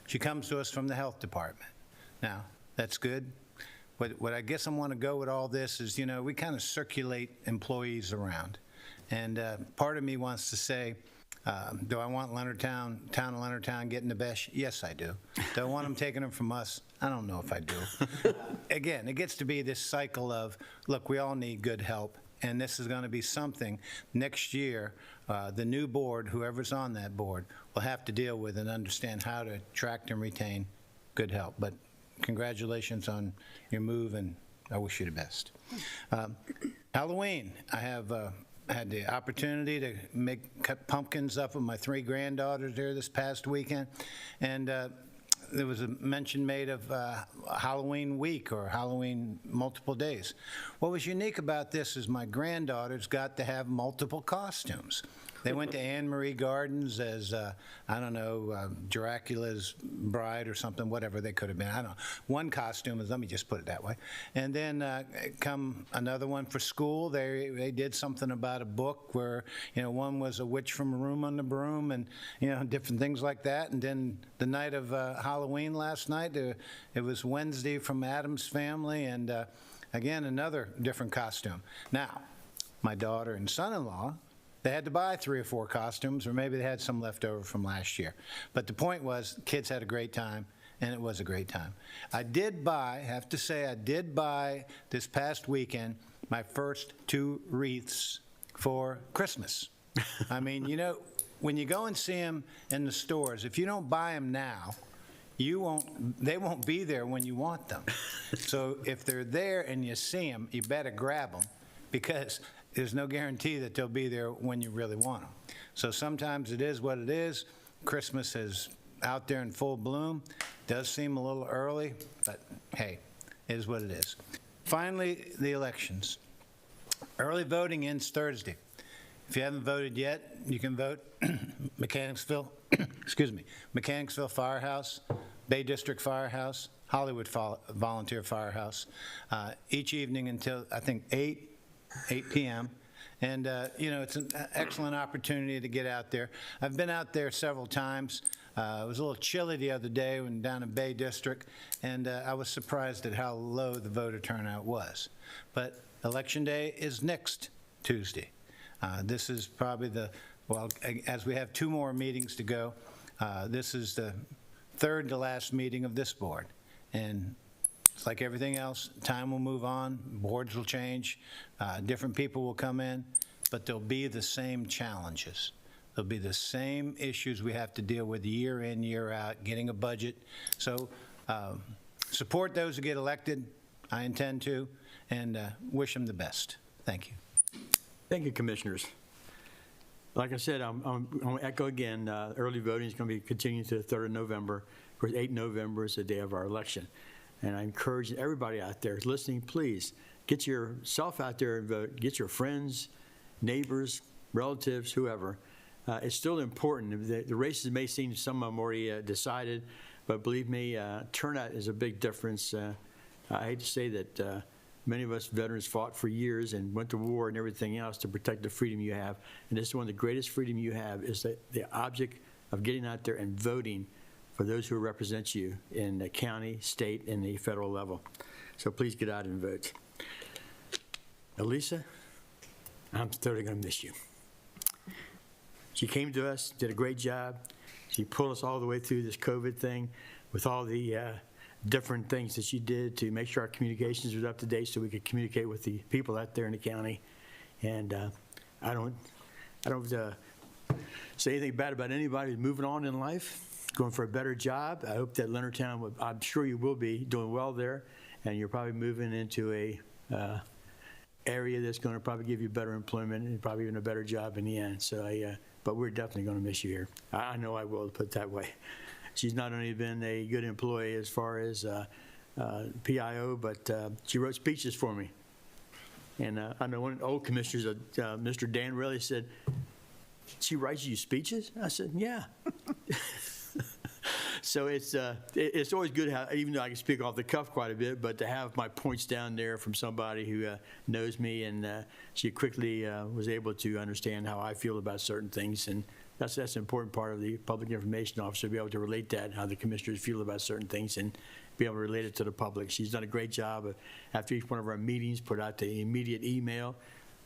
She comes to us from the health department. Now, that's good. What I guess I want to go with all this is, you know, we kind of circulate employees around. And part of me wants to say, do I want town of Leonardtown getting the best? Yes, I do. Do I want them taking them from us? I don't know if I do. Again, it gets to be this cycle of, look, we all need good help, and this is going to be something next year the new board, whoever's on that board, will have to deal with and understand how to attract and retain good help. But congratulations on your move, and I wish you the best. Halloween, I had the opportunity to cut pumpkins up with my 3 granddaughters there this past weekend, and there was a mention made of Halloween week or Halloween multiple days. What was unique about this is my granddaughters got to have multiple costumes. They went to Anne Marie Gardens as, I don't know, Dracula's bride or something, whatever they could have been. I don't know. One costume is, let me just put it that way. And then come another one for school. They did something about a book where, you know, one was a witch from a room on the broom and, you know, different things like that. And then the night of Halloween last night, it was Wednesday from Addams Family, and again, another different costume. Now, my daughter and son-in-law, they had to buy 3 or 4 costumes, or maybe they had some left over from last year. But the point was, kids had a great time, and it was a great time. I did buy, have to say, I did buy this past weekend my first 2 wreaths for Christmas. I mean, you know, when you go and see them in the stores, if you don't buy them now, they won't be there when you want them. So if they're there and you see them, you better grab them, because there's no guarantee that they'll be there when you really want them. So sometimes it is what it is. Christmas is out there in full bloom. Does seem a little early, but hey, it is what it is. Finally, the elections. Early voting ends Thursday. If you haven't voted yet, you can vote Mechanicsville, Mechanicsville Firehouse, Bay District Firehouse, Hollywood Volunteer Firehouse, each evening until, I think, 8 p.m. And, you know, it's an excellent opportunity to get out there. I've been out there several times. It was a little chilly the other day when down in Bay District, and I was surprised at how low the voter turnout was. But Election Day is next Tuesday. This is probably as we have 2 more meetings to go, this is the 3rd to last meeting of this board. And it's like everything else, time will move on, boards will change, different people will come in, but there'll be the same challenges. There'll be the same issues we have to deal with year in, year out, getting a budget. So support those who get elected. I intend to, and wish them the best. Thank you. Thank you, Commissioners. Like I said, I'm going to echo again, early voting is going to be continuing to the 3rd of November. Of course, 8 November is the day of our election. And I encourage everybody out there listening, please, get yourself out there and vote. Get your friends, neighbors, relatives, whoever. It's still important. The races may seem some of them already decided, but believe me, turnout is a big difference. I hate to say that many of us veterans fought for years and went to war and everything else to protect the freedom you have. And this is one of the greatest freedom you have is the object of getting out there and voting for those who represent you in the county, state, and the federal level. So please get out and vote. Elisa, I'm totally going to miss you. She came to us, did a great job. She pulled us all the way through this COVID thing with all the different things that she did to make sure our communications was up to date so we could communicate with the people out there in the county. And I don't say anything bad about anybody who's moving on in life, going for a better job. I hope that Leonardtown, I'm sure you will be doing well there, and you're probably moving into a area that's going to probably give you better employment and probably even a better job in the end. So but we're definitely going to miss you here. I know I will, to put it that way. She's not only been a good employee as far as PIO, but she wrote speeches for me. And I know one of the old commissioners, Mr. Dan Riley, said, "She writes you speeches?" I said, "Yeah." So it's always good, even though I can speak off the cuff quite a bit, but to have my points down there from somebody who knows me, and she quickly was able to understand how I feel about certain things, and that's an important part of the public information officer, to be able to relate that, how the commissioners feel about certain things, and be able to relate it to the public. She's done a great job of, after each one of our meetings, put out the immediate email,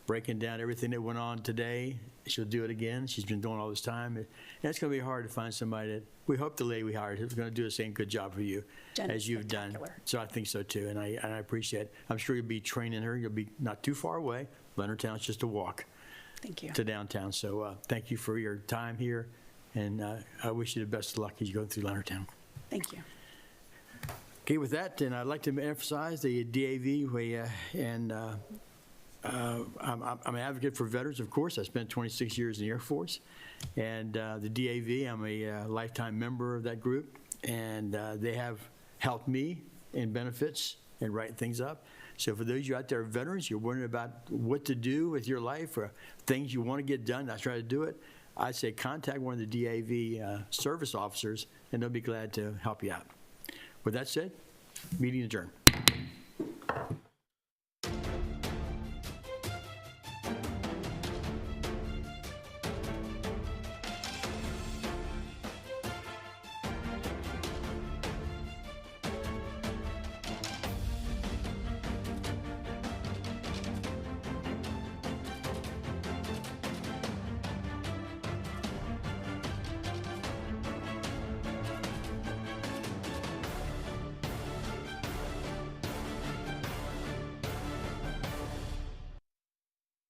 breaking down everything that went on today. She'll do it again. She's been doing all this time. And it's going to be hard to find somebody that, we hope the lady we hired is going to do the same good job for you as you've done. So I think so too, and I appreciate it. I'm sure you'll be training her. You'll be not too far away. Leonardtown's just a walk. Thank you. To downtown. So thank you for your time here, and I wish you the best of luck as you go through Leonardtown. Thank you. Okay, with that, then I'd like to emphasize the DAV, and I'm an advocate for veterans, of course. I spent 26 years in the Air Force, and the DAV, I'm a lifetime member of that group, and they have helped me in benefits and writing things up. So for those of you out there, veterans, you're wondering about what to do with your life or things you want to get done, not try to do it, I'd say contact one of the DAV service officers, and they'll be glad to help you out. With that said, meeting adjourned.